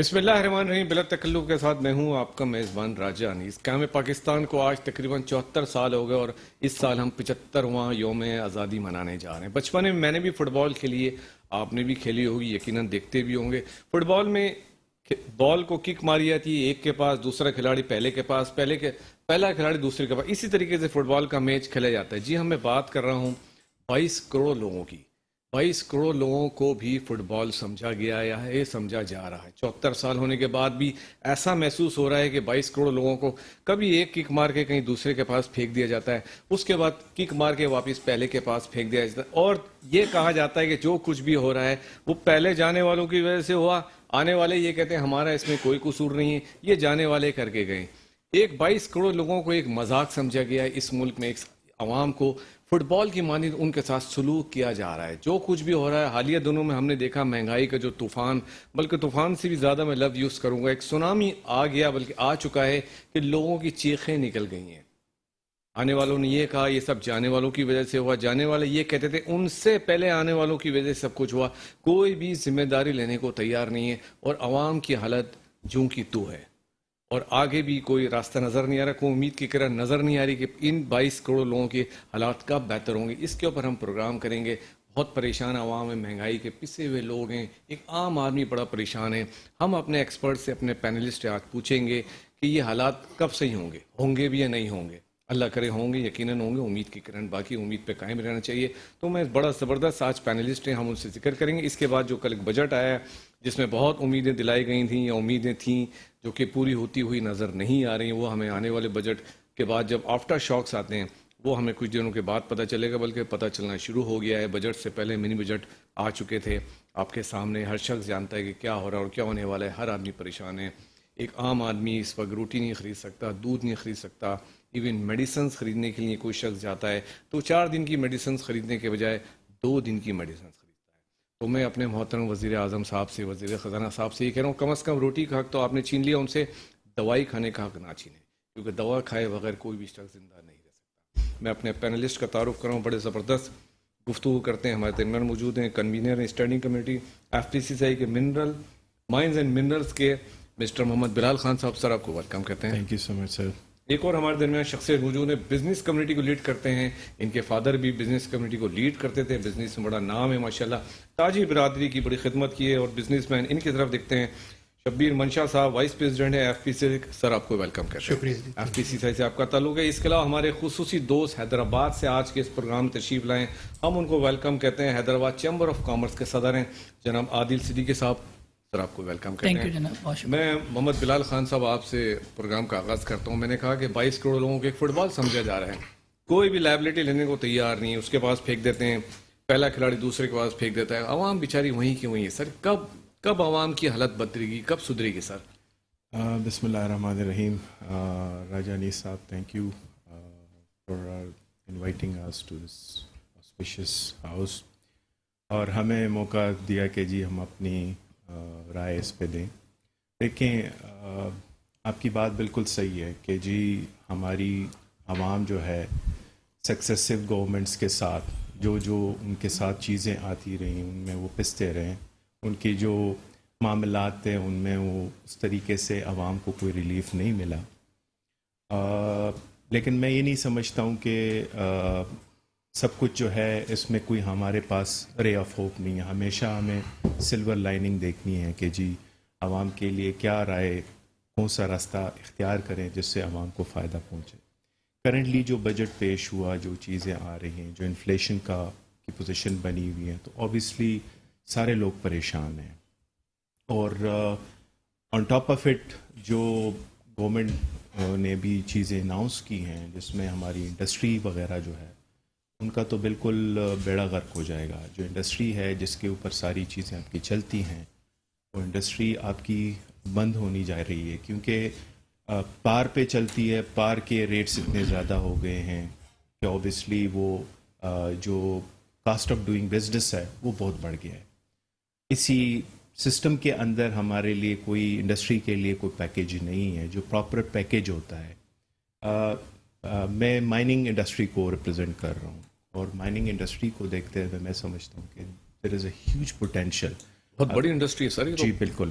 بسم اللہ الرحمن الرحیم. بلا تکلف کے ساتھ میں ہوں آپ کا میزبان راجہ انیس. قیام پاکستان کو آج تقریباً 74 سال ہو گئے اور اس سال ہم 75واں یوم آزادی منانے جا رہے ہیں. بچپن میں نے بھی فٹ بال کھیلی ہے, آپ نے بھی کھیلی ہوگی, یقیناً دیکھتے بھی ہوں گے. فٹ بال میں بال کو کک ماری جاتی ہے, ایک کے پاس, دوسرا کھلاڑی پہلے کے پاس, پہلا کھلاڑی دوسرے کے پاس, اسی طریقے سے فٹ بال کا میچ کھیلا جاتا ہے. جی ہم میں بات کر رہا ہوں 22 کروڑ لوگوں کی. 22 کروڑ لوگوں کو بھی فٹ بال سمجھا گیا ہے, سمجھا جا رہا ہے. 74 سال ہونے کے بعد بھی ایسا محسوس ہو رہا ہے کہ 22 کروڑ لوگوں کو کبھی ایک کک مار کے کہیں دوسرے کے پاس پھینک دیا جاتا ہے, اس کے بعد کک مار کے واپس پہلے کے پاس پھینک دیا جاتا ہے, اور یہ کہا جاتا ہے کہ جو کچھ بھی ہو رہا ہے وہ پہلے جانے والوں کی وجہ سے ہوا. آنے والے یہ کہتے ہیں ہمارا اس میں کوئی قصور نہیں ہے, یہ جانے والے کر کے گئے. ایک 22 کروڑ لوگوں کو ایک مذاق سمجھا گیا ہے. اس ملک میں ایک عوام کو فٹ بال کی مانند ان کے ساتھ سلوک کیا جا رہا ہے. جو کچھ بھی ہو رہا ہے حالیہ دنوں میں ہم نے دیکھا, مہنگائی کا جو طوفان, بلکہ طوفان سے بھی زیادہ میں لفظ یوز کروں گا, ایک سونامی آ گیا, بلکہ آ چکا ہے کہ لوگوں کی چیخیں نکل گئی ہیں. آنے والوں نے یہ کہا یہ سب جانے والوں کی وجہ سے ہوا, جانے والے یہ کہتے تھے ان سے پہلے آنے والوں کی وجہ سے سب کچھ ہوا. کوئی بھی ذمہ داری لینے کو تیار نہیں ہے اور عوام کی حالت جوں کی تو ہے, اور آگے بھی کوئی راستہ نظر نہیں آ رہا, کوئی امید کی کرن نظر نہیں آ رہی کہ ان 22 کروڑ لوگوں کے حالات کب بہتر ہوں گے. اس کے اوپر ہم پروگرام کریں گے. بہت پریشان عوام ہے, مہنگائی کے پسے ہوئے لوگ ہیں, ایک عام آدمی بڑا پریشان ہے. ہم اپنے ایکسپرٹ سے, اپنے پینلسٹ سے آج پوچھیں گے کہ یہ حالات کب صحیح ہوں گے بھی یا نہیں ہوں گے. اللہ کرے ہوں گے, یقیناً ہوں گے, امید کی کرن, باقی امید پہ قائم رہنا چاہیے. تو میں بڑا زبردست آج پینلسٹ ہیں, ہم ان سے ذکر کریں گے. اس کے بعد جو کل ایک بجٹ آیا ہے جس میں بہت امیدیں دلائی گئی تھیں یا امیدیں تھیں جو کہ پوری ہوتی ہوئی نظر نہیں آ رہی ہیں, وہ ہمیں آنے والے بجٹ کے بعد جب آفٹر شاکس آتے ہیں وہ ہمیں کچھ دنوں کے بعد پتہ چلے گا, بلکہ پتہ چلنا شروع ہو گیا ہے. بجٹ سے پہلے منی بجٹ آ چکے تھے آپ کے سامنے. ہر شخص جانتا ہے کہ کیا ہو رہا ہے اور کیا ہونے والا ہے. ہر آدمی پریشان ہے. ایک عام آدمی اس وقت روٹی نہیں خرید سکتا, دودھ نہیں خرید سکتا, ایون میڈیسنز خریدنے کے لیے کوئی شخص جاتا ہے تو 4 دن کی میڈیسنز خریدنے کے بجائے 2 دن کی میڈیسنز خریدتا ہے. تو میں اپنے محترم وزیر اعظم صاحب سے, وزیر خزانہ صاحب سے یہ کہہ رہا ہوں, کم از کم روٹی کا حق تو آپ نے چھین لیا, ان سے دوائی کھانے کا حق نہ چھینیں, کیونکہ دوا کھائے بغیر کوئی بھی شخص زندہ نہیں رہ سکتا. میں اپنے پینلسٹ کا تعارف کر رہا ہوں, بڑے زبردست گفتگو کرتے ہیں, ہمارے درمیان موجود ہیں. کنوینر ہیں اسٹینڈنگ کمیٹی FPCCI کے منرل مائنز اینڈ منرلز کے مسٹر محمد بلال خان صاحب. سر آپ کو ویلکم کہتے ہیں. تھینک یو سو مچ سر. ایک اور ہمارے درمیان شخصیت موجود ہے, بزنس کمیونٹی کو لیڈ کرتے ہیں, ان کے فادر بھی بزنس کمیونٹی کو لیڈ کرتے تھے, بزنس میں بڑا نام ہے ماشاءاللہ, تاجی برادری کی بڑی خدمت کی ہے اور بزنس مین. ان کی طرف دیکھتے ہیں شبیر منشا صاحب, وائس پریزیڈنٹ ہے FPCCI. سر آپ کو ویلکم کرتے ہیں. شکریہ. FPCCI سے آپ کا تعلق ہے. اس کے علاوہ ہمارے خصوصی دوست حیدرآباد سے آج کے اس پروگرام میں تشریف لائیں, ہم ان کو ویلکم کہتے ہیں. حیدرآباد چیمبر آف کامرس کے صدر ہیں جناب عادل صدیقی صاحب. سر آپ کو ویلکم کرتے ہیں. میں محمد بلال خان صاحب آپ سے پروگرام کا آغاز کرتا ہوں. میں نے کہا کہ 22 کروڑ لوگوں کو ایک فٹ بال سمجھا جا رہا ہے, کوئی بھی لائبلٹی لینے کو تیار نہیں ہے, اس کے پاس پھینک دیتے ہیں, پہلا کھلاڑی دوسرے کے پاس پھینک دیتا ہے. عوام بیچاری وہیں کی وہیں ہے. سر کب عوام کی حالت بدلے گی, کب سدھرے گی سر؟ بسم اللہ الرحمن الرحیم. راجہ انیس صاحب, thank you for inviting us to this auspicious house, اور ہمیں موقع دیا کہ جی ہم اپنی رائے اس پہ دیں. دیکھیں, آپ کی بات بالکل صحیح ہے کہ جی ہماری عوام جو ہے سکسیسو گورنمنٹس کے ساتھ جو ان کے ساتھ چیزیں آتی رہیں ان میں وہ پستے رہیں, ان کی جو معاملات تھے ان میں وہ اس طریقے سے عوام کو کوئی ریلیف نہیں ملا. لیکن میں یہ نہیں سمجھتا ہوں کہ سب کچھ جو ہے اس میں کوئی ہمارے پاس رے آف ہوپ نہیں ہے. ہمیشہ ہمیں سلور لائننگ دیکھنی ہے کہ جی عوام کے لیے کیا رائے, کون سا راستہ اختیار کریں جس سے عوام کو فائدہ پہنچے. کرنٹلی جو بجٹ پیش ہوا, جو چیزیں آ رہی ہیں, جو انفلیشن کی پوزیشن بنی ہوئی ہے, تو اوبیسلی سارے لوگ پریشان ہیں. اور آن ٹاپ آف اٹ جو گورنمنٹ نے بھی چیزیں اناؤنس کی ہیں جس میں ہماری انڈسٹری وغیرہ جو ہے ان کا تو بالکل بیڑا غرق ہو جائے گا. جو انڈسٹری ہے جس کے اوپر ساری چیزیں آپ کی چلتی ہیں وہ انڈسٹری آپ کی بند ہونی جا رہی ہے, کیونکہ پار پہ چلتی ہے. پار کے ریٹس اتنے زیادہ ہو گئے ہیں کہ اوبیسلی وہ جو کاسٹ آف ڈوئنگ بزنس ہے وہ بہت بڑھ گیا ہے. اسی سسٹم کے اندر ہمارے لیے کوئی انڈسٹری کے لیے کوئی پیکیج نہیں ہے جو پراپر پیکیج ہوتا ہے. میں مائننگ انڈسٹری کو ریپرزینٹ کر رہا ہوں, اور مائننگ انڈسٹری کو دیکھتے ہوئے میں سمجھتا ہوں کہ دیر از اے ہیوج پوٹینشیل. بہت بڑی انڈسٹری ہے سر. جی بالکل.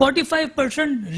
45%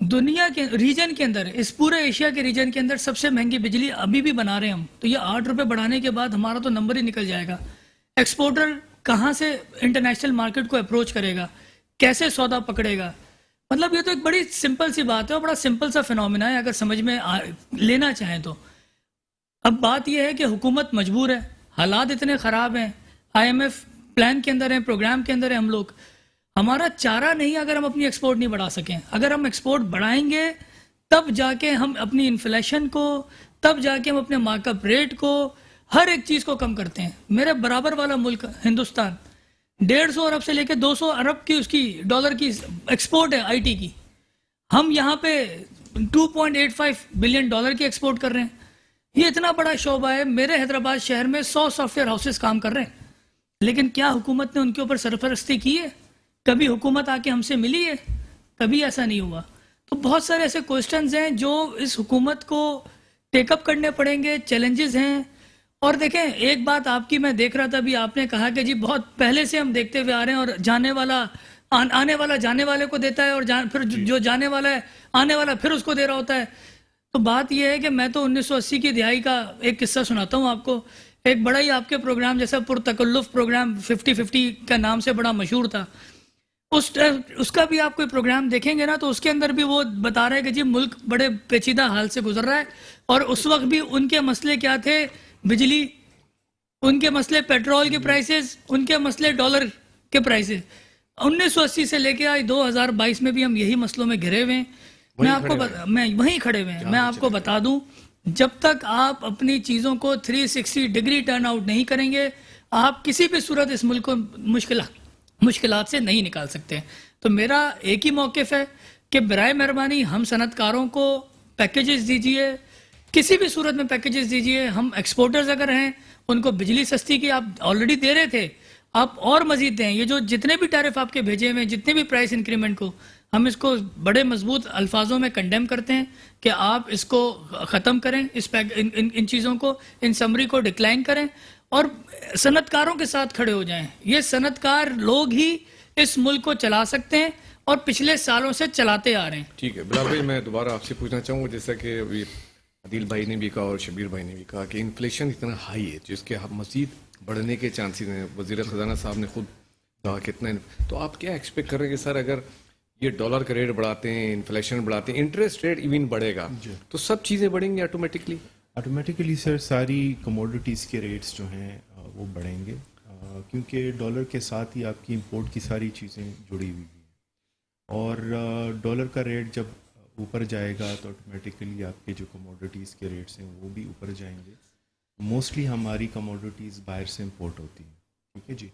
دنیا کے ریجن کے اندر، اس پورے ایشیا کے ریجن کے اندر سب سے مہنگی بجلی ابھی بھی بنا رہے ہیں ہم، تو یہ 8 روپے بڑھانے کے بعد ہمارا تو نمبر ہی نکل جائے گا. ایکسپورٹر کہاں سے انٹرنیشنل مارکیٹ کو اپروچ کرے گا، کیسے سودا پکڑے گا؟ مطلب یہ تو ایک بڑی سمپل سی بات ہے اور بڑا سمپل سا فینومینا ہے اگر سمجھ میں لینا چاہیں تو. اب بات یہ ہے کہ حکومت مجبور ہے، حالات اتنے خراب ہیں، IMF پلان کے اندر ہیں، پروگرام کے اندر ہیں ہم لوگ. ہمارا چارہ نہیں اگر ہم اپنی ایکسپورٹ نہیں بڑھا سکیں. اگر ہم ایکسپورٹ بڑھائیں گے تب جا کے ہم اپنی انفلیشن کو، تب جا کے ہم اپنے مارک اپ ریٹ کو، ہر ایک چیز کو کم کرتے ہیں. میرے برابر والا ملک ہندوستان 150 ارب سے لے کے 200 ارب کی اس کی ڈالر کی ایکسپورٹ ہے IT کی. ہم یہاں پہ 2.85 بلین ڈالر کی ایکسپورٹ کر رہے ہیں. یہ اتنا بڑا شعبہ ہے. میرے حیدرآباد شہر میں 100 سافٹ ویئر ہاؤسز کام کر رہے ہیں، لیکن کیا حکومت نے ان کے اوپر سرپرستی کی ہے؟ کبھی حکومت آ کے ہم سے ملی ہے؟ کبھی ایسا نہیں ہوا. تو بہت سارے ایسے کوسچنز ہیں جو اس حکومت کو ٹیک اپ کرنے پڑیں گے، چیلنجز ہیں. اور دیکھیں ایک بات آپ کی میں دیکھ رہا تھا ابھی، آپ نے کہا کہ جی بہت پہلے سے ہم دیکھتے ہوئے آ رہے ہیں اور آنے والا جانے والے کو دیتا ہے اور پھر جو جانے والا ہے آنے والا پھر اس کو دے رہا ہوتا ہے. تو بات یہ ہے کہ میں تو 1980 کی دہائی کا ایک قصہ سناتا ہوں آپ کو. ایک بڑا ہی آپ کے پروگرام جیسا پرتکلف پروگرام 50-50 کا نام سے بڑا مشہور تھا. اس کا بھی آپ کوئی پروگرام دیکھیں گے نا تو اس کے اندر بھی وہ بتا رہے کہ جی ملک بڑے پیچیدہ حال سے گزر رہا ہے. اور اس وقت بھی ان کے مسئلے کیا تھے؟ بجلی، ان کے مسئلے پیٹرول کے پرائسز، ان کے مسئلے ڈالر کے پرائسز. 1980 سے لے کے آج 2022 میں بھی ہم یہی مسئلوں میں گھرے ہوئے ہیں. میں وہیں کھڑے ہوئے ہیں. میں آپ کو بتا دوں جب تک آپ اپنی چیزوں کو 360 ڈگری ٹرن آؤٹ نہیں کریں گے آپ کسی بھی صورت اس ملک کو مشکلات سے نہیں نکال سکتے. تو میرا ایک ہی موقف ہے کہ برائے مہربانی ہم صنعت کاروں کو پیکیجز دیجئے، کسی بھی صورت میں پیکیجز دیجئے. ہم ایکسپورٹرز اگر ہیں ان کو بجلی سستی کی آپ آلریڈی دے رہے تھے، آپ اور مزید دیں. یہ جو جتنے بھی ٹیرف آپ کے بھیجے ہوئے ہیں، جتنے بھی پرائس انکریمنٹ کو، ہم اس کو بڑے مضبوط الفاظوں میں کنڈیم کرتے ہیں کہ آپ اس کو ختم کریں، ان چیزوں کو، ان سمری کو ڈکلائن کریں اور صنعت کاروں کے ساتھ کھڑے ہو جائیں. یہ صنعت کار لوگ ہی اس ملک کو چلا سکتے ہیں اور پچھلے سالوں سے چلاتے آ رہے ہیں. ٹھیک ہے بلال بھائی، میں دوبارہ آپ سے پوچھنا چاہوں گا جیسا کہ ابھی عدیل بھائی نے بھی کہا اور شبیر بھائی نے بھی کہا کہ انفلیشن اتنا ہائی ہے جس کے مزید بڑھنے کے چانسز ہیں. وزیر خزانہ صاحب نے خود کہا کتنا، تو آپ کیا ایکسپیکٹ کر رہے ہیں کہ سر اگر یہ ڈالر کا ریٹ بڑھاتے ہیں، انفلیشن بڑھاتے ہیں، انٹرسٹ ریٹ ایون بڑھے گا تو سب چیزیں بڑھیں گی آٹومیٹکلی سر ساری کموڈیٹیز کے ریٹس جو ہیں وہ بڑھیں گے کیونکہ ڈالر کے ساتھ ہی آپ کی امپورٹ کی ساری چیزیں جڑی ہوئی ہیں. اور ڈالر کا ریٹ جب اوپر جائے گا تو آٹومیٹکلی آپ کے جو کموڈیٹیز کے ریٹس ہیں وہ بھی اوپر جائیں گے. موسٹلی ہماری کموڈیٹیز باہر سے امپورٹ ہوتی ہیں، ٹھیک ہے جی.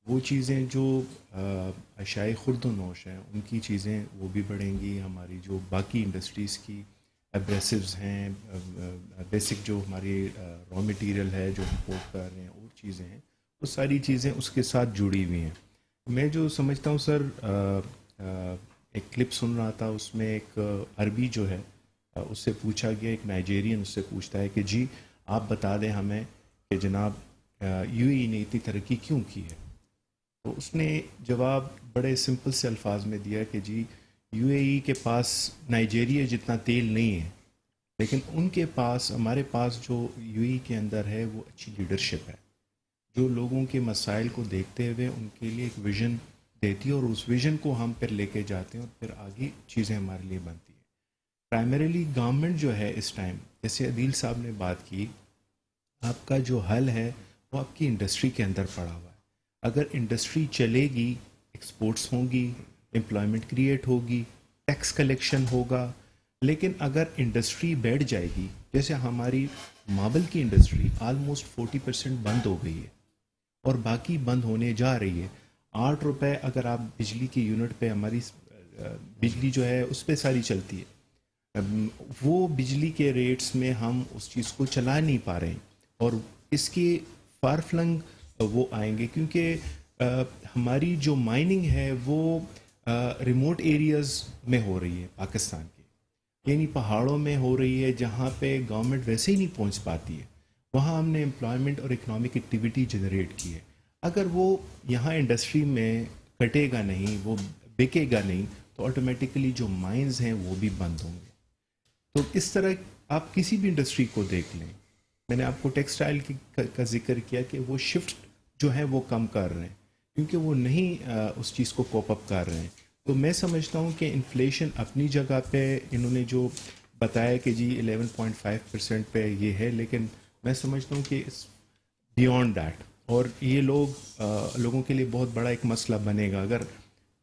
وہ چیزیں جو اشیاء خرد و نوش ہیں ان کی چیزیں وہ بھی بڑھیں گی. ہماری جو باقی انڈسٹریز کی ایبریسوز ہیں، بیسک جو ہماری را مٹیریل ہے جو امپورٹ کر رہے ہیں اور چیزیں ہیں، وہ ساری چیزیں اس کے ساتھ جڑی ہوئی ہیں. میں جو سمجھتا ہوں سر، ایک کلپ سن رہا تھا، اس میں ایک عربی جو ہے اس سے پوچھا گیا، ایک نائجیرین اس سے پوچھتا ہے کہ جی آپ بتا دیں ہمیں کہ جناب UAE نے اتنی ترقی کیوں کی ہے. تو اس نے جواب بڑے سمپل سے الفاظ میں دیا کہ جی UAE کے پاس نائجیریا جتنا تیل نہیں ہے، لیکن ان کے پاس، ہمارے پاس جو UAE کے اندر ہے وہ اچھی لیڈرشپ ہے جو لوگوں کے مسائل کو دیکھتے ہوئے ان کے لیے ایک ویژن دیتی ہے اور اس ویژن کو ہم پھر لے کے جاتے ہیں اور پھر آگے چیزیں ہمارے لیے بنتی ہیں. پرائمریلی گورنمنٹ جو ہے اس ٹائم، جیسے عدیل صاحب نے بات کی، آپ کا جو حل ہے وہ آپ کی انڈسٹری کے اندر پڑا ہوا ہے. اگر انڈسٹری چلے گی، ایکسپورٹس ہوں گی، امپلائمنٹ کریٹ ہوگی، ٹیکس کلیکشن ہوگا. لیکن اگر انڈسٹری بیٹھ جائے گی، جیسے ہماری ماربل کی انڈسٹری آلموسٹ 40% بند ہو گئی ہے اور باقی بند ہونے جا رہی ہے. 8 روپے اگر آپ بجلی کی یونٹ پہ، ہماری بجلی جو ہے اس پہ ساری چلتی ہے، وہ بجلی کے ریٹس میں ہم اس چیز کو چلا نہیں پا رہے ہیں اور اس کی فار فلنگ وہ آئیں گے کیونکہ ہماری جو مائننگ ہے وہ ریموٹ ایریاز میں ہو رہی ہے پاکستان کے، یعنی پہاڑوں میں ہو رہی ہے جہاں پہ گورنمنٹ ویسے ہی نہیں پہنچ پاتی ہے. وہاں ہم نے امپلائمنٹ اور اکنامک ایکٹیویٹی جنریٹ کی ہے. اگر وہ یہاں انڈسٹری میں کٹے گا نہیں، وہ بکے گا نہیں، تو تو آٹومیٹیکلی جو مائنز ہیں وہ بھی بند ہوں گے. تو اس طرح آپ کسی بھی انڈسٹری کو دیکھ لیں, میں نے آپ کو ٹیکسٹائل کا ذکر کیا کہ وہ شفٹ جو ہے وہ کم کر رہے ہیں کیونکہ وہ نہیں اس چیز کو کوپ اپ کر رہے ہیں. تو میں سمجھتا ہوں کہ انفلیشن اپنی جگہ پہ انہوں نے جو بتایا کہ جی 11.5% پہ یہ ہے, لیکن میں سمجھتا ہوں کہ بیونڈ دیٹ, اور یہ لوگوں کے لیے بہت بڑا ایک مسئلہ بنے گا اگر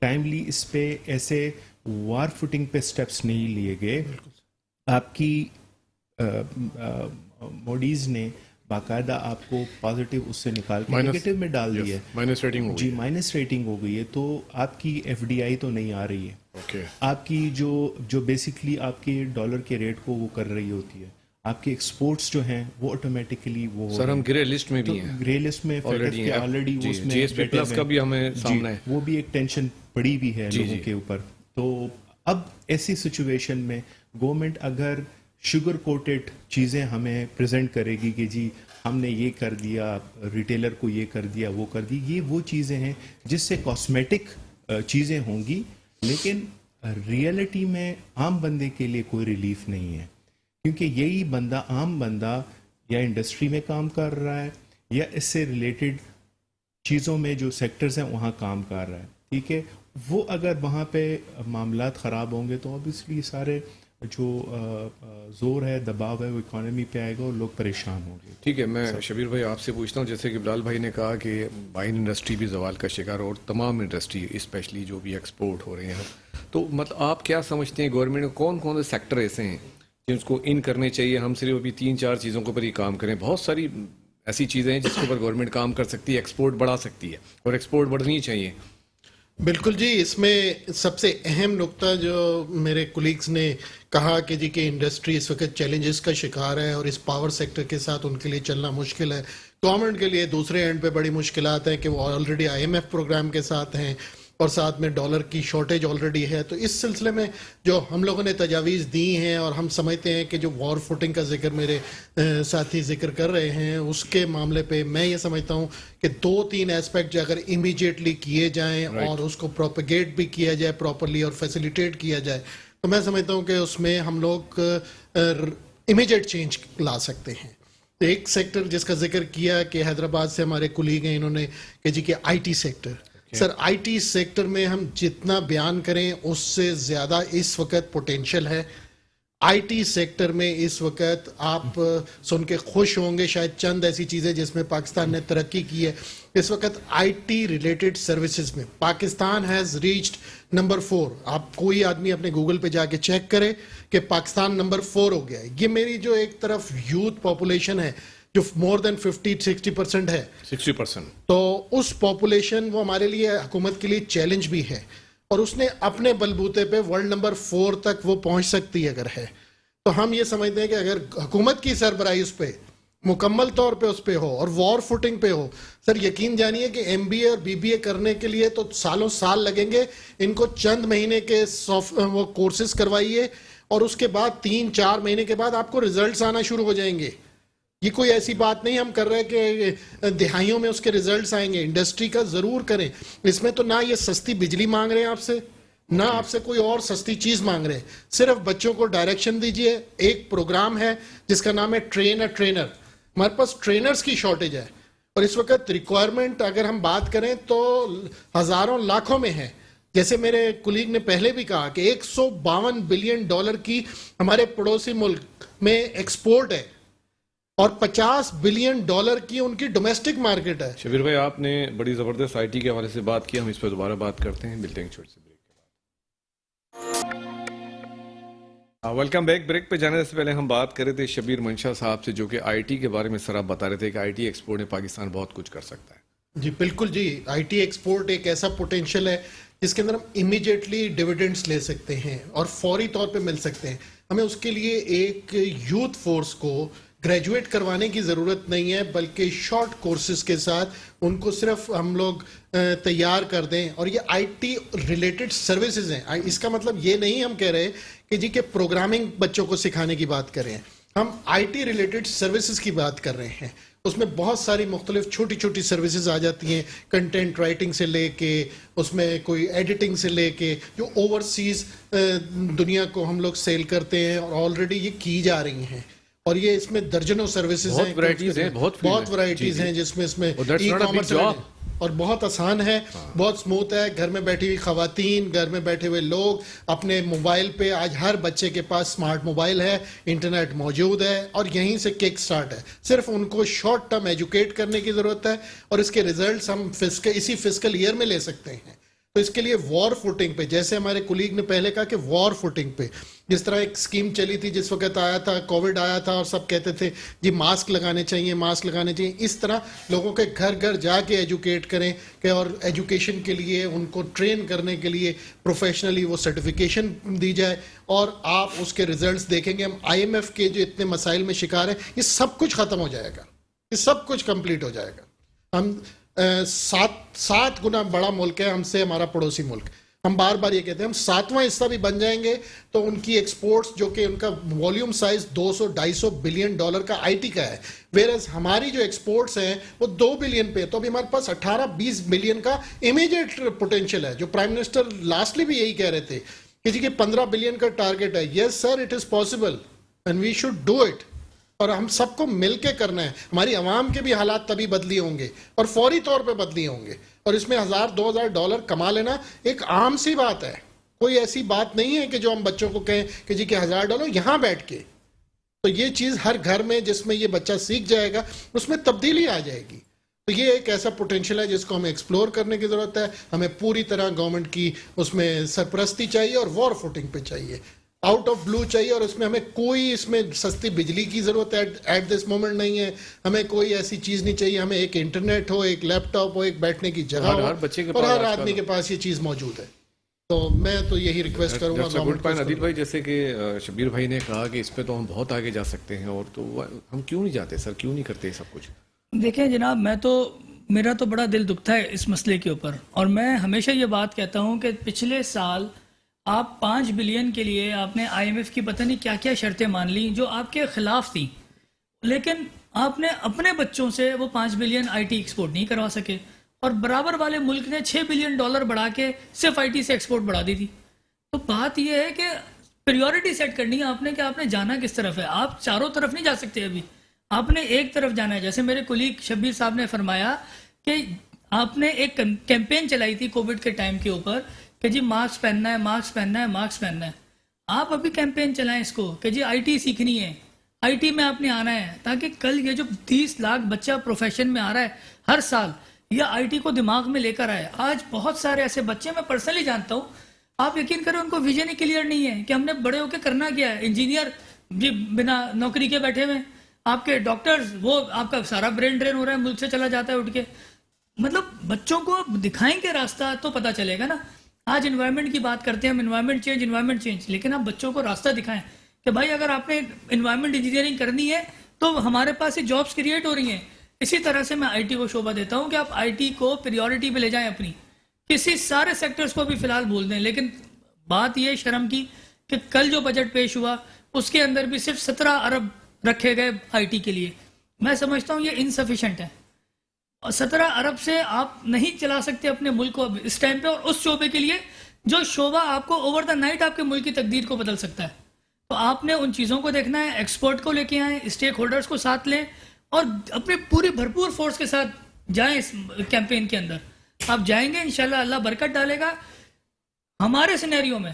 ٹائملی اس پہ ایسے وار فوٹنگ پہ سٹیپس نہیں لیے گئے. آپ کی موڈیز نے باقاعدہ آپ کو پازیٹیو اس سے نکال کے نیگیٹو میں ڈال دیا ہے, مائنس ریٹنگ جی مائنس ریٹنگ ہو گئی ہے. تو آپ کی ایف ڈی آئی تو نہیں آ رہی ہے, آپ کی جو بیسکلی آپ کے ڈالر کے ریٹ کو وہ کر رہی ہوتی ہے, آپ کے ایکسپورٹس جو ہیں وہ آٹومیٹکلی وہ سر ہم گرے لسٹ میں بھی ہیں, گرے لسٹ میں آلریڈی اس میں جی ایس پی پلس کا بھی ہمیں سامنا ہے, وہ بھی ایک ٹینشن پڑی بھی ہے لوگوں کے اوپر. تو اب ایسی سچویشن میں گورنمنٹ اگر شوگر کوٹڈ چیزیں ہمیں پریزنٹ کرے گی کہ جی ہم نے یہ کر دیا, ریٹیلر کو یہ کر دیا, وہ کر دی, یہ وہ چیزیں ہیں جس سے کاسمیٹک چیزیں ہوں گی, لیکن ریئلٹی میں عام بندے کے لیے کوئی ریلیف نہیں ہے کیونکہ یہی بندہ, عام بندہ یا انڈسٹری میں کام کر رہا ہے یا اس سے ریلیٹڈ چیزوں میں جو سیکٹرز ہیں وہاں کام کر رہا ہے. ٹھیک ہے, وہ اگر وہاں پہ معاملات خراب ہوں گے تو obviously سارے جو زور ہے, دباؤ ہے, وہ اکانومی پہ آئے گا اور لوگ پریشان ہوں گے. ٹھیک ہے, میں شبیر بھائی آپ سے پوچھتا ہوں, جیسے کہ بلال بھائی نے کہا کہ وائن انڈسٹری بھی زوال کا شکار اور تمام انڈسٹری اسپیشلی جو بھی ایکسپورٹ ہو رہے ہیں, تو مطلب آپ کیا سمجھتے ہیں گورنمنٹ کو کون کون سے سیکٹر ایسے ہیں جن کو ان کرنے چاہیے؟ ہم صرف ابھی 3-4 چیزوں کے اوپر ہی کام کریں, بہت ساری ایسی چیزیں ہیں جس کے اوپر گورنمنٹ کام کر سکتی ہے, ایکسپورٹ بڑھا سکتی ہے اور ایکسپورٹ بڑھنی چاہیے. بالکل جی, اس میں سب سے اہم نقطہ جو میرے کولیگز نے کہا کہ جی کہ انڈسٹری اس وقت چیلنجز کا شکار ہے اور اس پاور سیکٹر کے ساتھ ان کے لیے چلنا مشکل ہے. گورنمنٹ کے لیے دوسرے اینڈ پہ بڑی مشکلات ہیں کہ وہ آلریڈی IMF پروگرام کے ساتھ ہیں اور ساتھ میں ڈالر کی شارٹیج آلریڈی ہے. تو اس سلسلے میں جو ہم لوگوں نے تجاویز دی ہیں اور ہم سمجھتے ہیں کہ جو وار فوٹنگ کا ذکر میرے ساتھی ذکر کر رہے ہیں, اس کے معاملے پہ میں یہ سمجھتا ہوں کہ 2-3 ایسپیکٹ اگر امیڈیٹلی کیے جائیں اور اس کو پروپیگیٹ بھی کیا جائے پراپرلی اور فیسیلیٹیٹ کیا جائے, تو میں سمجھتا ہوں کہ اس میں ہم لوگ امیڈیٹ چینج لا سکتے ہیں. ایک سیکٹر جس کا ذکر کیا کہ حیدرآباد سے ہمارے کولیگ ہیں, انہوں نے کہ جی کہ IT sector. Sir IT sector میں ہم جتنا بیان کریں اس سے زیادہ اس وقت پوٹینشیل ہے. IT سیکٹر میں اس وقت آپ سن کے خوش ہوں گے, شاید چند ایسی چیزیں جس میں پاکستان نے ترقی کی ہے. اس وقت IT ریلیٹڈ سروسز میں پاکستان ہیز ریچڈ نمبر 4. آپ کوئی آدمی اپنے گوگل پہ جا کے چیک کرے کہ پاکستان نمبر 4 ہو گیا ہے. یہ میری جو ایک طرف یوتھ پاپولیشن ہے جو مور دین 50-60% ہے, 60%, تو اس پاپولیشن وہ ہمارے لیے حکومت کے لیے چیلنج بھی ہے, اور اس نے اپنے بلبوتے پہ ورلڈ نمبر 4 تک وہ پہنچ سکتی ہے اگر ہے. تو ہم یہ سمجھتے ہیں کہ اگر حکومت کی سربراہی اس پہ مکمل طور پہ اس پہ ہو اور وار فوٹنگ پہ ہو, سر یقین جانیے کہ MBA اور BBA کرنے کے لیے تو سالوں سال لگیں گے. ان کو چند مہینے کے وہ کورسز کروائیے اور اس کے بعد 3-4 مہینے کے بعد آپ کو ریزلٹس آنا شروع ہو جائیں گے. یہ کوئی ایسی بات نہیں ہم کر رہے کہ دہائیوں میں اس کے ریزلٹس آئیں گے. انڈسٹری کا ضرور کریں. اس میں تو نہ یہ سستی بجلی مانگ رہے ہیں آپ سے, نہ آپ سے کوئی اور سستی چیز مانگ رہے ہیں. صرف بچوں کو ڈائریکشن دیجئے. ایک پروگرام ہے جس کا نام ہے ٹرین اے ٹرینر. ہمارے پاس ٹرینرز کی شارٹیج ہے اور اس وقت ریکوائرمنٹ اگر ہم بات کریں تو ہزاروں لاکھوں میں ہے. جیسے میرے کولیگ نے پہلے بھی کہا کہ $152 بلین کی ہمارے پڑوسی ملک میں ایکسپورٹ ہے اور $50 بلین کی ان کی ڈومیسٹک مارکیٹ ہے. شبیر بھائی آپ نے بڑی زبردست IT کے حوالے سے بات کی, ہم اس پہ دوبارہ بات کرتے ہیں, ملتے ہیں چھوٹے سے بریک کے بعد. Welcome back. بریک پہ جانے سے پہلے ہم بات کر رہے تھے شبیر منشا صاحب سے, جو کہ IT کے بارے میں سر آپ بتا رہے تھے کہ IT ایکسپورٹ میں پاکستان بہت کچھ کر سکتا ہے. جی بالکل جی, IT ایکسپورٹ ایک ایسا پوٹینشیل ہے جس کے اندر ہم امیڈیٹلی ڈیویڈنڈس لے سکتے ہیں اور فوری طور پہ مل سکتے ہیں. ہمیں اس کے لیے ایک یوتھ فورس کو گریجویٹ کروانے کی ضرورت نہیں ہے, بلکہ شارٹ کورسز کے ساتھ ان کو صرف ہم لوگ تیار کر دیں. اور یہ IT ریلیٹڈ سروسز ہیں. اس کا مطلب یہ نہیں ہم کہہ رہے کہ جی کہ پروگرامنگ بچوں کو سکھانے کی بات کریں. ہم آئی ٹی ریلیٹڈ سروسز کی بات کر رہے ہیں. اس میں بہت ساری مختلف چھوٹی چھوٹی سروسز آ جاتی ہیں, کنٹینٹ رائٹنگ سے لے کے, اس میں کوئی ایڈیٹنگ سے لے کے, جو اوورسیز دنیا کو ہم لوگ سیل کرتے ہیں اور آلریڈی یہ کی جا رہی ہیں. اور یہ اس میں درجنوں سروسز ہیں, بہت ورائٹیز ہیں جس میں اس میں ای کامرس اور بہت آسان ہے, بہت اسموتھ ہے. گھر میں بیٹھی ہوئی خواتین, گھر میں بیٹھے ہوئے لوگ اپنے موبائل پہ, آج ہر بچے کے پاس اسمارٹ موبائل ہے, انٹرنیٹ موجود ہے, اور یہیں سے کک سٹارٹ ہے. صرف ان کو شارٹ ٹرم ایجوکیٹ کرنے کی ضرورت ہے, اور اس کے ریزلٹس ہم اسی فسکل ایئر میں لے سکتے ہیں. تو اس کے لیے وار فوٹنگ پہ, جیسے ہمارے کولیگ نے پہلے کہا کہ وار فوٹنگ پہ, جس طرح ایک اسکیم چلی تھی جس وقت آیا تھا, کووڈ آیا تھا اور سب کہتے تھے جی ماسک لگانے چاہیے, ماسک لگانے چاہیے, اس طرح لوگوں کے گھر گھر جا کے ایجوکیٹ کریں کہ, اور ایجوکیشن کے لیے ان کو ٹرین کرنے کے لیے پروفیشنلی وہ سرٹیفکیشن دی جائے, اور آپ اس کے ریزلٹس دیکھیں گے. ہم آئی ایم ایف کے جو اتنے مسائل میں شکار ہیں, یہ سب کچھ ختم ہو جائے گا, یہ سب کچھ کمپلیٹ ہو جائے گا. ہم 7 گنا بڑا ملک ہے ہم سے ہمارا پڑوسی ملک. ہم بار بار یہ کہتے ہیں ہم 7واں حصہ بھی بن جائیں گے تو ان کی ایکسپورٹس, جو کہ ان کا والیوم سائز $200-250 بلین کا آئی ٹی کا ہے, ویئرز ہماری جو ایکسپورٹس ہیں وہ 2 بلین پہ. تو ابھی ہمارے پاس 18-20 بلین کا امیجیٹ پوٹینشیل ہے, جو پرائم منسٹر لاسٹلی بھی یہی کہہ رہے تھے کہ جی کہ 15 بلین کا ٹارگیٹ ہے. Yes sir, it is possible and we should do it. اور ہم سب کو مل کے کرنا ہے. ہماری عوام کے بھی حالات تبھی بدلی ہوں گے اور فوری طور پہ بدلی ہوں گے, اور اس میں $1,000-2,000 کما لینا ایک عام سی بات ہے. کوئی ایسی بات نہیں ہے کہ جو ہم بچوں کو کہیں کہ جی کہ $1,000 یہاں بیٹھ کے. تو یہ چیز ہر گھر میں جس میں یہ بچہ سیکھ جائے گا اس میں تبدیلی آ جائے گی. تو یہ ایک ایسا پوٹینشیل ہے جس کو ہمیں ایکسپلور کرنے کی ضرورت ہے. ہمیں پوری طرح گورنمنٹ کی اس میں سرپرستی چاہیے اور وار فوٹنگ پہ چاہیے, آؤٹ آف بلو چاہیے. اور اس میں ہمیں کوئی اس میں سستی بجلی کی ضرورت ایٹ دس مومنٹ نہیں ہے. ہمیں کوئی ایسی چیز نہیں چاہیے. ہمیں ایک انٹرنیٹ ہو, ایک لیپ ٹاپ ہو, ایک بیٹھنے کی جگہ ہو, اور ہر آدمی کے پاس یہ چیز موجود ہے. تو میں تو یہی ریکویسٹ کروں گا گڈ پوائنٹ عدیل بھائی, جیسے کہ شبیر بھائی نے کہا کہ اس پہ تو ہم بہت آگے جا سکتے ہیں, اور تو ہم کیوں نہیں جاتے سر, کیوں نہیں کرتے سب کچھ؟ دیکھیں جناب, میرا تو بڑا دل دکھتا ہے اس مسئلے کے اوپر, اور میں ہمیشہ یہ بات کہتا ہوں کہ پچھلے سال آپ 5 بلین کے لیے آپ نے آئی ایم ایف کی پتہ نہیں کیا کیا شرطیں مان لیں جو آپ کے خلاف تھیں, لیکن آپ نے اپنے بچوں سے وہ 5 بلین آئی ٹی ایکسپورٹ نہیں کروا سکے, اور برابر والے ملک نے $6 بلین بڑھا کے صرف آئی ٹی سے ایکسپورٹ بڑھا دی تھی. تو بات یہ ہے کہ پریورٹی سیٹ کرنی ہے آپ نے کہ آپ نے جانا کس طرف ہے. آپ چاروں طرف نہیں جا سکتے, ابھی آپ نے ایک طرف جانا ہے. جیسے میرے کولیگ شبیر صاحب نے فرمایا کہ آپ نے ایک کیمپین چلائی تھی کووڈ کے ٹائم کے اوپر کہ جی ماسک پہننا ہے, ماسک پہننا ہے, ماسک پہننا ہے. آپ ابھی کیمپین چلائیں اس کو کہ جی آئی ٹی سیکھنی ہے, آئی ٹی میں آپ نے آنا ہے, تاکہ کل یہ جو 30 لاکھ بچہ پروفیشن میں آ رہا ہے ہر سال, یہ آئی ٹی کو دماغ میں لے کر آئے. آج بہت سارے ایسے بچے میں پرسنلی جانتا ہوں, آپ یقین کریں ان کو ویژن ہی کلیئر نہیں ہے کہ ہم نے بڑے ہو کے کرنا کیا ہے. انجینئر جی بنا نوکری کے بیٹھے ہوئے, آپ کے ڈاکٹرز, وہ آپ کا سارا برین ڈرین ہو رہا ہے, ملک سے چلا جاتا ہے اٹھ کے. مطلب بچوں کو دکھائیں گے راستہ تو پتہ چلے گا نا. آج انوائرمنٹ کی بات کرتے ہیں ہم, انوائرمنٹ چینج, لیکن آپ بچوں کو راستہ دکھائیں کہ بھائی اگر آپ نے انوائرمنٹ انجینئرنگ کرنی ہے تو ہمارے پاس یہ جابس کریٹ ہو رہی ہیں. اسی طرح سے میں آئی ٹی کو شعبہ دیتا ہوں کہ آپ آئی ٹی کو پریورٹی پہ لے جائیں اپنی, کسی سارے سیکٹرز کو بھی فی الحال بھول دیں. لیکن بات یہ شرم کی کہ کل جو بجٹ پیش ہوا اس کے اندر بھی صرف 17 ارب رکھے گئے آئی ٹی کے لیے. میں سمجھتا ہوں یہ انسفیشینٹ ہے, اور 17 ارب سے آپ نہیں چلا سکتے اپنے ملک کو اس ٹائم پہ, اور اس شعبے کے لیے جو شعبہ آپ کو اوور دا نائٹ آپ کے ملک کی تقدیر کو بدل سکتا ہے. تو آپ نے ان چیزوں کو دیکھنا ہے, ایکسپورٹ کو لے کے آئیں, اسٹیک ہولڈرز کو ساتھ لیں, اور اپنے پوری بھرپور فورس کے ساتھ جائیں اس کیمپین کے اندر. آپ جائیں گے انشاءاللہ اللہ برکت ڈالے گا. ہمارے سینیریو میں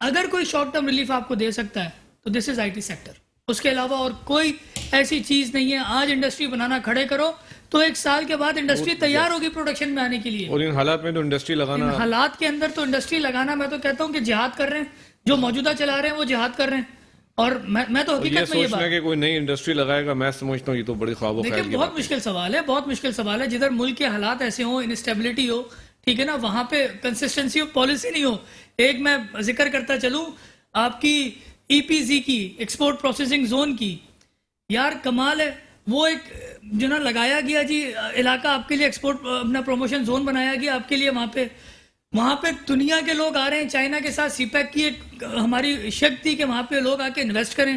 اگر کوئی شارٹ ٹرم ریلیف آپ کو دے سکتا ہے تو دس از آئی ٹی سیکٹر, اس کے علاوہ اور کوئی ایسی چیز نہیں ہے. آج انڈسٹری بنانا کھڑے کرو تو 1 سال کے بعد انڈسٹری تیار ہوگی پروڈکشن میں آنے کے لیے. اور ان حالات میں تو انڈسٹری لگانا, ان حالات کے اندر تو انڈسٹری لگانا, میں تو کہتا ہوں کہ جہاد کر رہے ہیں, جو موجودہ چلا رہے ہیں وہ جہاد کر رہے ہیں. اور میں تو حقیقت میں یہ سوچنا کہ کوئی نئی انڈسٹری لگائے گا, میں سمجھتا ہوں یہ تو بڑی خواب و خیال کی بات ہے. بہت مشکل سوال ہے, بہت مشکل سوال ہے. جدھر ملک کے حالات ایسے ہوں, انسٹیبلٹی ہو, ٹھیک ہے نا, وہاں پہ کنسسٹنسی آف پالیسی نہیں ہو. ایک میں ذکر کرتا چلوں آپ کی ای پی زی کی, ایکسپورٹ پروسیسنگ زون کی, یار کمال ہے. وہ ایک جو نا لگایا گیا جی علاقہ آپ کے لیے, ایکسپورٹ اپنا پروموشن زون بنایا گیا آپ کے لیے. وہاں پہ دنیا کے لوگ آ رہے ہیں. چائنا کے ساتھ سی پیک کی ایک ہماری شک تھی کہ وہاں پہ لوگ آ کے انویسٹ کریں.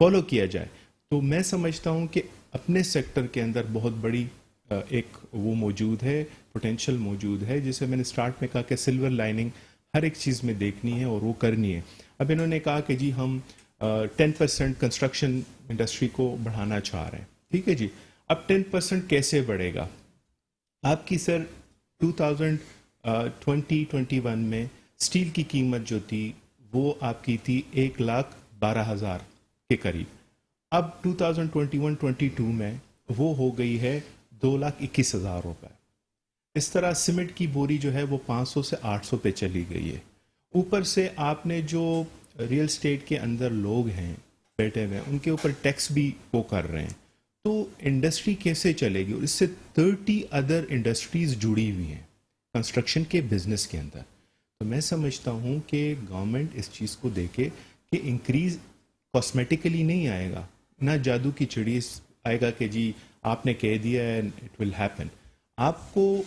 فالو کیا جائے. تو میں سمجھتا ہوں کہ اپنے سیکٹر کے اندر بہت بڑی ایک وہ موجود ہے, پوٹینشیل موجود ہے, جسے میں نے سٹارٹ میں کہا کہ سلور لائننگ ہر ایک چیز میں دیکھنی ہے اور وہ کرنی ہے. اب انہوں نے کہا کہ جی ہم 10% کنسٹرکشن انڈسٹری کو بڑھانا چاہ رہے ہیں. ٹھیک ہے جی, اب 10% کیسے بڑھے گا؟ آپ کی سر 2021 میں سٹیل کی قیمت جو تھی وہ آپ کی تھی 1,12,000 کے قریب. اب 2021-22 میں وہ ہو گئی ہے 2,21,000 روپے. اس طرح سیمنٹ کی بوری جو ہے وہ 500 سے 800 پہ چلی گئی ہے. اوپر سے آپ نے جو ریئل اسٹیٹ کے اندر لوگ ہیں بیٹھے ہوئے ان کے اوپر ٹیکس بھی وہ کر رہے ہیں. تو انڈسٹری کیسے چلے گی؟ اور اس سے 30 ادر انڈسٹریز جڑی ہوئی ہیں کنسٹرکشن کے بزنس کے اندر. تو میں سمجھتا ہوں کہ گورنمنٹ اس چیز کو دیکھے کہ انکریز کاسمیٹیکلی نہیں آئے گا, نہ جادو کی چڑی آئے گا کہ جی آپ نے کہہ دیا ہے اٹ ول ہیپن. آپ کو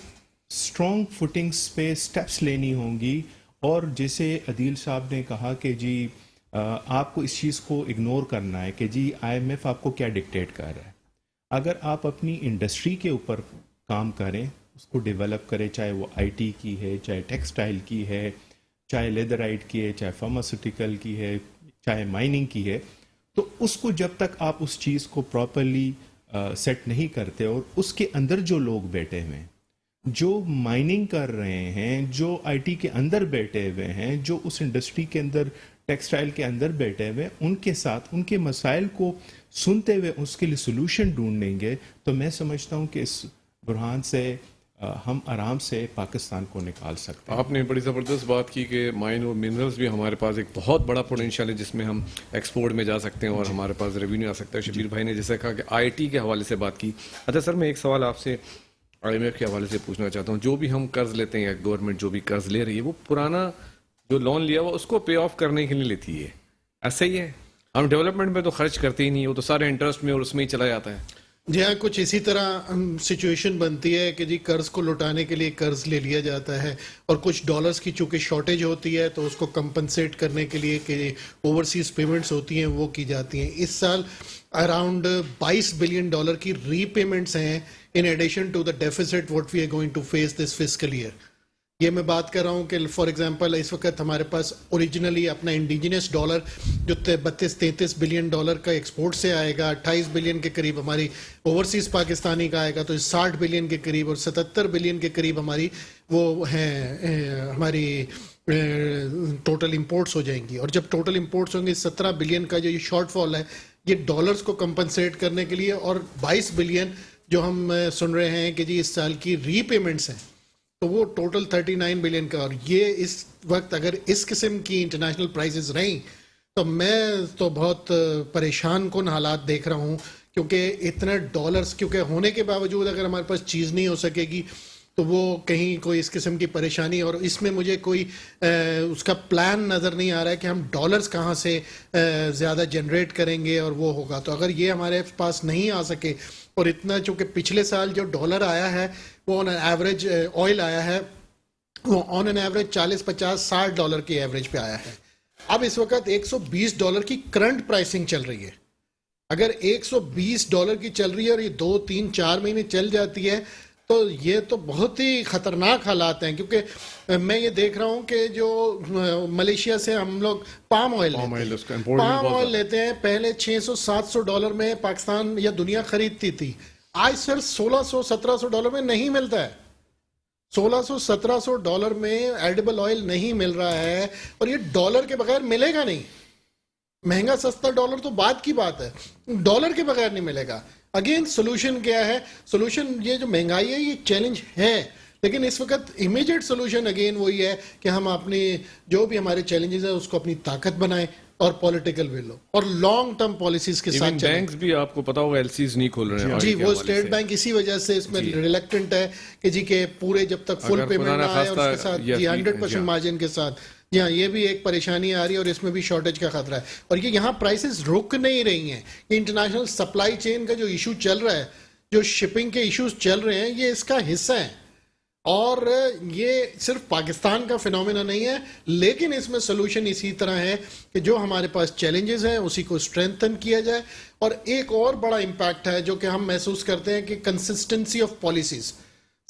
اسٹرانگ فوٹنگس پہ اسٹیپس لینی ہوں گی. اور جیسے عدیل صاحب نے کہا کہ جی آپ کو اس چیز کو اگنور کرنا ہے کہ جی IMF آپ کو کیا ڈکٹیٹ کر رہا ہے. اگر آپ اپنی انڈسٹری کے اوپر کام کریں, اس کو ڈیولپ کریں, چاہے وہ IT کی ہے, چاہے ٹیکسٹائل کی ہے, چاہے لیدرائٹ کی ہے, چاہے فارماسیوٹیکل کی ہے, چاہے مائننگ کی ہے, تو اس کو جب تک آپ اس چیز کو پراپرلی سیٹ نہیں کرتے اور اس کے اندر جو لوگ بیٹھے ہوئے ہیں, جو مائننگ کر رہے ہیں, جو IT کے اندر بیٹھے ہوئے ہیں, جو اس انڈسٹری کے اندر ٹیکسٹائل کے اندر بیٹھے ہوئے, ان کے ساتھ ان کے مسائل کو سنتے ہوئے اس کے لیے سلوشن ڈھونڈیں گے, تو میں سمجھتا ہوں کہ اس بحران سے ہم آرام سے پاکستان کو نکال سکتے ہیں. آپ نے بڑی زبردست بات کی کہ مائن اور منرلز بھی ہمارے پاس ایک بہت بڑا پوٹینشیل ہے جس میں ہم ایکسپورٹ میں جا سکتے ہیں اور ہمارے پاس ریونیو آ سکتا ہے. شبیر بھائی نے جیسے کہا کہ IT کے حوالے سے بات کی. اچھا سر, میں ایک سوال آپ سے IMF کے حوالے سے پوچھنا چاہتا ہوں. جو بھی ہم قرض لیتے ہیں یا گورنمنٹ جو بھی قرض لے رہی ہے وہ پرانا جو لون لیا ہوا اس کو پے آف کرنے کے لیے لیتی ہے, ایسا ہی ہے؟ ہم ڈیولپمنٹ میں تو خرچ کرتے ہی نہیں, وہ تو سارے انٹرسٹ میں اور اس میں ہی چلا جاتا ہے. جی ہاں, کچھ اسی طرح سچویشن بنتی ہے کہ جی قرض کو لوٹانے کے لیے قرض لے لیا جاتا ہے, اور کچھ ڈالرز کی چونکہ شارٹیج ہوتی ہے تو اس کو کمپنسیٹ کرنے کے لیے کہ اوورسیز پیمنٹس ہوتی ہیں وہ کی جاتی ہیں. اس سال اراؤنڈ $22 بلین کی ری پیمنٹس ہیں in addition to the deficit what we are going to face this fiscal year. یہ میں بات کر رہا ہوں کہ فار ایگزامپل اس وقت ہمارے پاس اوریجنلی اپنا انڈیجنس ڈالر جو 32-33 بلین ڈالر کا ایکسپورٹ سے آئے گا, 28 بلین کے قریب ہماری اوورسیز پاکستانی کا آئے گا, تو 60 بلین کے قریب اور 77 بلین کے قریب ہماری وہ ہیں ہماری ٹوٹل امپورٹس ہو جائیں گی. اور جب ٹوٹل امپورٹس ہوں گے 17 بلین کا جو یہ شارٹ فال ہے یہ ڈالرز کو کمپنسیٹ کرنے کے لیے, اور 22 بلین جو ہم سن رہے ہیں کہ جی اس سال کی ری پیمنٹس ہیں, تو وہ ٹوٹل 39 بلین کا. اور یہ اس وقت اگر اس قسم کی انٹرنیشنل پرائسز رہیں تو میں تو بہت پریشان کن حالات دیکھ رہا ہوں, کیونکہ اتنے ڈالرز کیونکہ ہونے کے باوجود اگر ہمارے پاس چیز نہیں ہو سکے گی تو وہ کہیں کوئی اس قسم کی پریشانی. اور اس میں مجھے کوئی اس کا پلان نظر نہیں آ رہا ہے کہ ہم ڈالرز کہاں سے زیادہ جنریٹ کریں گے اور وہ ہوگا. تو اگر یہ ہمارے پاس نہیں آ سکے, اور اتنا چونکہ پچھلے سال جو ڈالر آیا ہے وہ آن این ایوریج, آئل آیا ہے وہ آن این ایوریج $40-50-60 کی ایوریج پہ آیا ہے. اب اس وقت $120 کی کرنٹ پرائسنگ چل رہی ہے. اگر $120 کی چل رہی ہے اور یہ 2-3-4 مہینے چل جاتی ہے تو یہ تو بہت ہی خطرناک حالات ہیں. کیونکہ میں یہ دیکھ رہا ہوں کہ جو ملیشیا سے ہم لوگ پام آئل لیتے ہیں, پہلے $600-700 میں پاکستان یا دنیا خریدتی تھی, آج سر $1,600-1,700 میں نہیں ملتا ہے. $1,600-1,700 میں ایڈیبل آئل نہیں مل رہا ہے, اور یہ ڈالر کے بغیر ملے گا نہیں. مہنگا سستا ڈالر تو بعد کی بات ہے, ڈالر کے بغیر نہیں ملے گا. اگین سولوشن کیا ہے؟ سولوشن یہ جو مہنگائی ہے یہ چیلنج ہے, لیکن اس وقت امیجیٹ سولوشن اگین وہی ہے کہ ہم اپنی جو بھی ہمارے چیلنجز ہیں اس کو اپنی طاقت بنائیں اور پولیٹیکل ول ہو اور لانگ ٹرم پالیسیز کے ساتھ چلیں. بینکس بھی آپ کو پتا ہوگا LCs نہیں کھول رہے ہیں. جی, وہ اسٹیٹ بینک اسی وجہ سے اس میں ریلیکٹنٹ ہے کہ جی کہ پورے جب تک فل پیمنٹ نہ آئے اور اس کے ساتھ جی 100% مارجن کے ساتھ, جی ہاں یہ بھی ایک پریشانی آ رہی ہے اور اس میں بھی شارٹیج کا خطرہ ہے. اور یہ یہاں پرائسز رک نہیں رہی ہیں. یہ انٹرنیشنل سپلائی چین کا جو ایشو چل رہا ہے, جو شپنگ کے ایشوز چل رہے ہیں, یہ اس کا حصہ ہیں. اور یہ صرف پاکستان کا فنومینا نہیں ہے، لیکن اس میں سلوشن اسی طرح ہے کہ جو ہمارے پاس چیلنجز ہیں اسی کو اسٹرینتھن کیا جائے. اور ایک اور بڑا امپیکٹ ہے جو کہ ہم محسوس کرتے ہیں کہ کنسسٹنسی آف پالیسیز.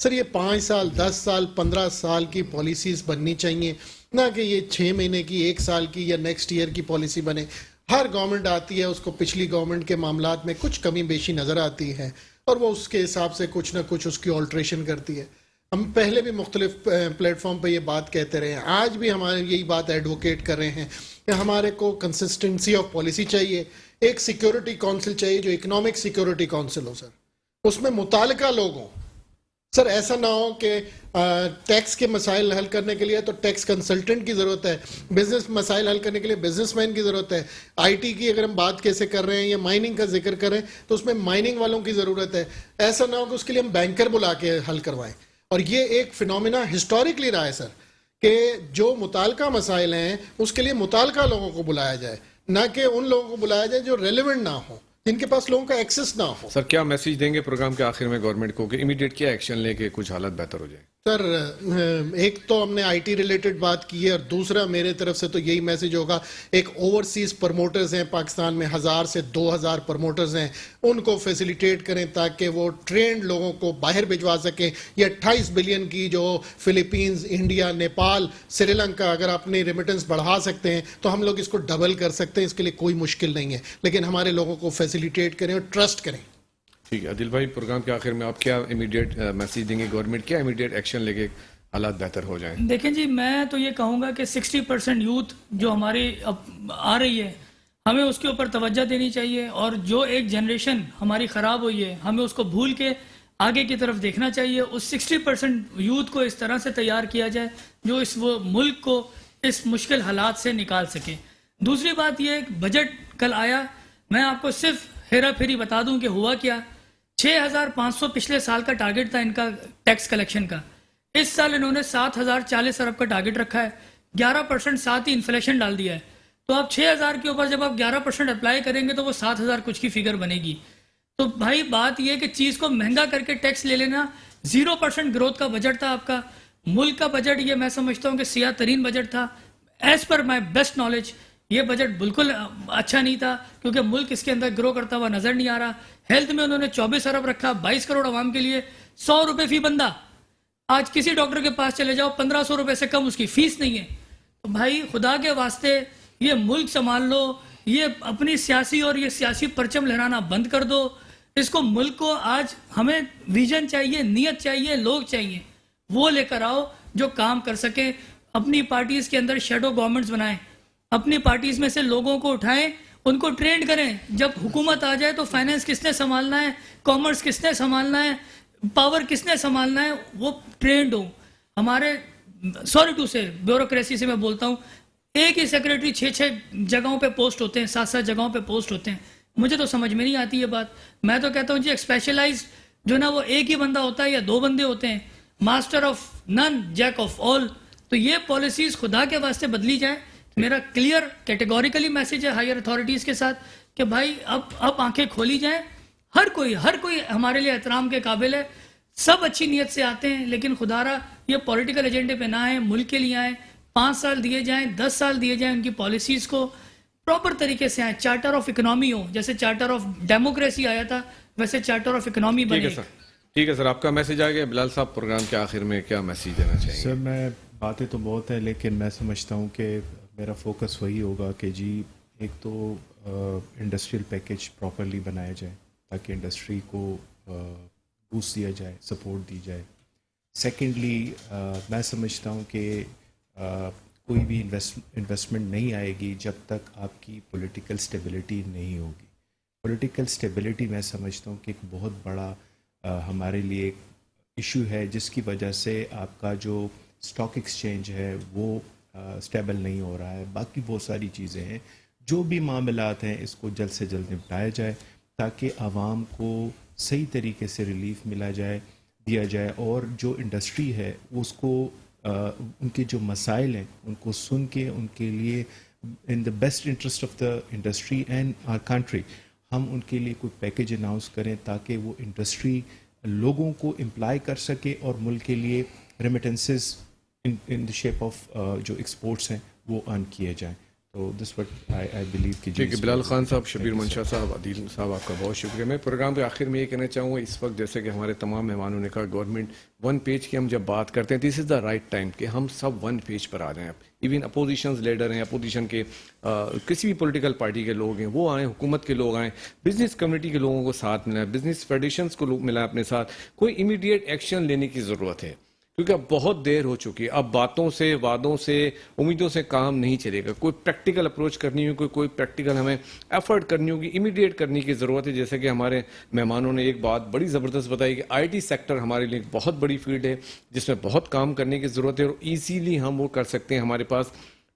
سر یہ 5 سال 10 سال 15 سال کی پالیسیز بننی چاہیے، نہ کہ یہ 6 مہینے کی 1 سال کی یا نیکسٹ ایئر کی پالیسی بنے. ہر گورنمنٹ آتی ہے، اس کو پچھلی گورنمنٹ کے معاملات میں کچھ کمی بیشی نظر آتی ہے اور وہ اس کے حساب سے کچھ نہ کچھ اس کی آلٹریشن کرتی ہے. ہم پہلے بھی مختلف پلیٹ فارم پہ یہ بات کہتے رہے ہیں، آج بھی ہمارے یہی بات ایڈوکیٹ کر رہے ہیں کہ ہمارے کو کنسسٹنسی آف پالیسی چاہیے. ایک سیکیورٹی کونسل چاہیے جو اکنامک سیکیورٹی کونسل ہو سر، اس میں متعلقہ لوگ ہوں. سر ایسا نہ ہو کہ ٹیکس کے مسائل حل کرنے کے لیے تو ٹیکس کنسلٹنٹ کی ضرورت ہے، بزنس مسائل حل کرنے کے لیے بزنس مین کی ضرورت ہے. آئی ٹی کی اگر ہم بات کیسے کر رہے ہیں یا مائننگ کا ذکر کریں تو اس میں مائننگ والوں کی ضرورت ہے. ایسا نہ ہو کہ اس کے لیے ہم بینکر بلا کے حل کروائیں. اور یہ ایک فنومینا ہسٹورکلی رہا ہے سر کہ جو متعلقہ مسائل ہیں اس کے لیے متعلقہ لوگوں کو بلایا جائے، نہ کہ ان لوگوں کو بلایا جائے جو ریلیونٹ نہ ہوں، جن کے پاس لوگوں کا ایکسس نہ ہو. سر کیا میسج دیں گے پروگرام کے آخر میں گورنمنٹ کو کہ امیڈیٹ کیا ایکشن لے کے کچھ حالت بہتر ہو جائے؟ سر ایک تو ہم نے آئی ٹی ریلیٹڈ بات کی ہے، اور دوسرا میرے طرف سے تو یہی میسج ہوگا، ایک اوورسیز پروموٹرز ہیں پاکستان میں 1000 سے 2000 پروموٹرز ہیں، ان کو فیسیلیٹیٹ کریں تاکہ وہ ٹرینڈ لوگوں کو باہر بھجوا سکیں. یہ 28 بلین کی جو فلپینز، انڈیا، نیپال، سری لنکا، اگر اپنی ریمیٹنس بڑھا سکتے ہیں تو ہم لوگ اس کو ڈبل کر سکتے ہیں. اس کے لیے کوئی مشکل نہیں ہے، لیکن ہمارے لوگوں کو فیسیلیٹیٹ کریں اور ٹرسٹ کریں. ٹھیک ہے عادل بھائی، پروگرام کے آخر میں آپ کیا امیڈیٹ میسج دیں گے گورنمنٹ، کیا امیڈیٹ ایکشن لے کے حالات بہتر ہو جائیں؟ دیکھیں جی، میں تو یہ کہوں گا کہ 60% یوتھ جو ہماری اب آ رہی ہے ہمیں اس کے اوپر توجہ دینی چاہیے، اور جو ایک جنریشن ہماری خراب ہوئی ہے ہمیں اس کو بھول کے آگے کی طرف دیکھنا چاہیے. اس 60% یوتھ کو اس طرح سے تیار کیا جائے جو اس وہ ملک کو اس مشکل حالات سے نکال سکے. دوسری بات یہ ہے، بجٹ کل آیا، میں آپ کو صرف ہیرا پھیری بتا دوں کہ ہوا کیا. 6500 پچھلے سال کا ٹارگٹ تھا ان کا ٹیکس کلیکشن کا، اس سال انہوں نے 7040 ارب کا ٹارگٹ رکھا ہے، 11% ساتھ ہی انفلیشن ڈال دیا ہے. تو آپ 6000 کے اوپر جب آپ 11% اپلائی کریں گے تو وہ 7000 کچھ کی فگر بنے گی. تو بھائی بات یہ کہ چیز کو مہنگا کر کے ٹیکس لے لینا. 0% گروتھ کا بجٹ تھا آپ کا، ملک کا بجٹ یہ میں سمجھتا ہوں کہ سیاہ ترین بجٹ تھا as per my best knowledge. یہ بجٹ بالکل اچھا نہیں تھا کیونکہ ملک اس کے اندر گرو کرتا ہوا نظر نہیں آ رہا. ہیلتھ میں انہوں نے 24 ارب رکھا، 22 کروڑ عوام کے لیے، 100 روپے فی بندہ. آج کسی ڈاکٹر کے پاس چلے جاؤ 1500 روپے سے کم اس کی فیس نہیں ہے. تو بھائی خدا کے واسطے یہ ملک سنبھال لو، یہ اپنی سیاسی اور یہ سیاسی پرچم لہرانا بند کر دو. اس کو ملک کو آج ہمیں ویژن چاہیے، نیت چاہیے، لوگ چاہیے، وہ لے کر آؤ جو کام کر سکیں. اپنی پارٹیز کے اندر شیڈو گورنمنٹس بنائیں، اپنی پارٹیز میں سے لوگوں کو اٹھائیں، ان کو ٹرینڈ کریں. جب حکومت آ جائے تو فائنینس کس نے سنبھالنا ہے، کامرس کس نے سنبھالنا ہے، پاور کس نے سنبھالنا ہے، وہ ٹرینڈ ہوں. ہمارے سوری ٹو سے بیوروکریسی سے میں بولتا ہوں، ایک ہی سیکریٹری 6 جگہوں پہ پوسٹ ہوتے ہیں، 7 جگہوں پہ پوسٹ ہوتے ہیں. مجھے تو سمجھ میں نہیں آتی یہ بات. میں تو کہتا ہوں جی ایک اسپیشلائزڈ جو نا وہ ایک ہی بندہ ہوتا ہے یا 2 بندے ہوتے ہیں، master of none Jack of all. تو یہ پالیسیز خدا کے واسطے بدلی جائیں. میرا کلیئر کیٹیگوریکلی میسج ہے ہائر اتھارٹیز کے ساتھ کہ بھائی اب آنکھیں کھولی جائیں. ہر کوئی ہمارے لیے احترام کے قابل ہے. سب اچھی نیت سے آتے ہیں لیکن خدا را یہ پولیٹیکل ایجنڈے پہ نہ آئیں، ملک کے لیے آئیں. 5 سال دیے جائیں، 10 سال دیے جائیں، ان کی پالیسیز کو پراپر طریقے سے آئیں. چارٹر آف اکنامی ہو، جیسے چارٹر آف ڈیموکریسی آیا تھا ویسے چارٹر آف اکنامی بنے. ٹھیک ہے سر، آپ کا میسج آ گیا. بلال صاحب پروگرام کے آخر میں کیا میسج دینا چاہیں گے؟ سر میں باتیں تو بہت ہیں لیکن میں سمجھتا ہوں کہ میرا فوکس وہی ہوگا کہ جی ایک تو انڈسٹریل پیکیج پراپرلی بنایا جائے تاکہ انڈسٹری کو بوسٹ دیا جائے، سپورٹ دی جائے. سیکنڈلی میں سمجھتا ہوں کہ کوئی بھی انویسٹمنٹ نہیں آئے گی جب تک آپ کی پولیٹیکل اسٹیبلٹی نہیں ہوگی. پولیٹیکل اسٹیبلٹی میں سمجھتا ہوں کہ ایک بہت بڑا ہمارے لیے ایک ایشو ہے جس کی وجہ سے آپ کا جو اسٹاک ایکسچینج ہے وہ اسٹیبل نہیں ہو رہا ہے. باقی بہت ساری چیزیں ہیں، جو بھی معاملات ہیں اس کو جلد سے جلد نپٹایا جائے تاکہ عوام کو صحیح طریقے سے ریلیف دیا جائے اور جو انڈسٹری ہے اس کو ان کے جو مسائل ہیں ان کو سن کے ان کے لیے in the best interest of the industry and our country ہم ان کے لیے کوئی پیکیج اناؤنس کریں تاکہ وہ انڈسٹری لوگوں کو امپلائی کر سکے اور ملک کے لیے remittances in the shape of جو ایکسپورٹس ہیں وہ ارن کیے جائیں. تو دس وٹ آئی بلیو کہ ٹھیک ہے. بلال خان صاحب, شبیر منشا صاحب, عدیل صاحب, آپ کا بہت شکریہ. میں پروگرام کے آخر میں یہ کہنا چاہوں گا, اس وقت جیسے کہ ہمارے تمام مہمانوں نے کہا, گورنمنٹ ون پیج کی ہم جب بات کرتے ہیں, دس از دا رائٹ ٹائم کہ ہم سب ون پیج پر آ جائیں. ایون اپوزیشنز لیڈر ہیں, اپوزیشن کے کسی بھی پولیٹیکل پارٹی کے لوگ ہیں, وہ آئیں, حکومت کے لوگ آئیں, بزنس کمیونٹی کے لوگوں کو ساتھ ملائیں, بزنس فیڈریشنز کو لوگ ملائیں اپنے ساتھ. کوئی امیڈیٹ ایکشن لینے کی ضرورت ہے, کیونکہ اب بہت دیر ہو چکی ہے. اب باتوں سے, وعدوں سے, امیدوں سے کام نہیں چلے گا. کوئی پریکٹیکل اپروچ کرنی ہوگی, کوئی پریکٹیکل ہمیں ایفرٹ کرنی ہوگی, امیڈیٹ کرنے کی ضرورت ہے. جیسے کہ ہمارے مہمانوں نے ایک بات بڑی زبردست بتائی کہ آئی ٹی سیکٹر ہمارے لیے ایک بہت بڑی فیلڈ ہے جس میں بہت کام کرنے کی ضرورت ہے, اور ایزیلی ہم وہ کر سکتے ہیں. ہمارے پاس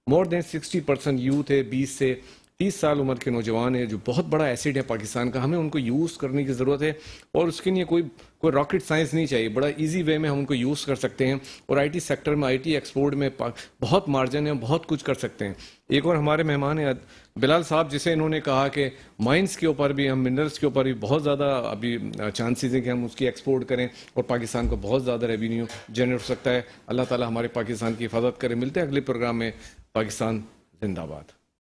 مور دین 60% یوتھ ہے, 20 سے 30 سال عمر کے نوجوان ہیں, جو بہت بڑا ایسیڈ ہے پاکستان کا. ہمیں ان کو یوز کرنے کی ضرورت ہے, اور اس کے لیے کوئی راکٹ سائنس نہیں چاہیے. بڑا ایزی وے میں ہم ان کو یوز کر سکتے ہیں, اور آئی ٹی سیکٹر میں, آئی ٹی ایکسپورٹ میں بہت مارجن ہے, ہم بہت کچھ کر سکتے ہیں. ایک اور ہمارے مہمان ہیں بلال صاحب, جسے انہوں نے کہا کہ مائنس کے اوپر بھی, ہم منرلس کے اوپر بھی بہت زیادہ ابھی چانسز ہیں کہ ہم اس کی ایکسپورٹ کریں, اور پاکستان کو بہت زیادہ ریونیو جنریٹ ہو سکتا ہے. اللہ تعالیٰ ہمارے پاکستان کی حفاظت کرے. ملتے ہیں اگلے پروگرام میں. پاکستان زندہ باد.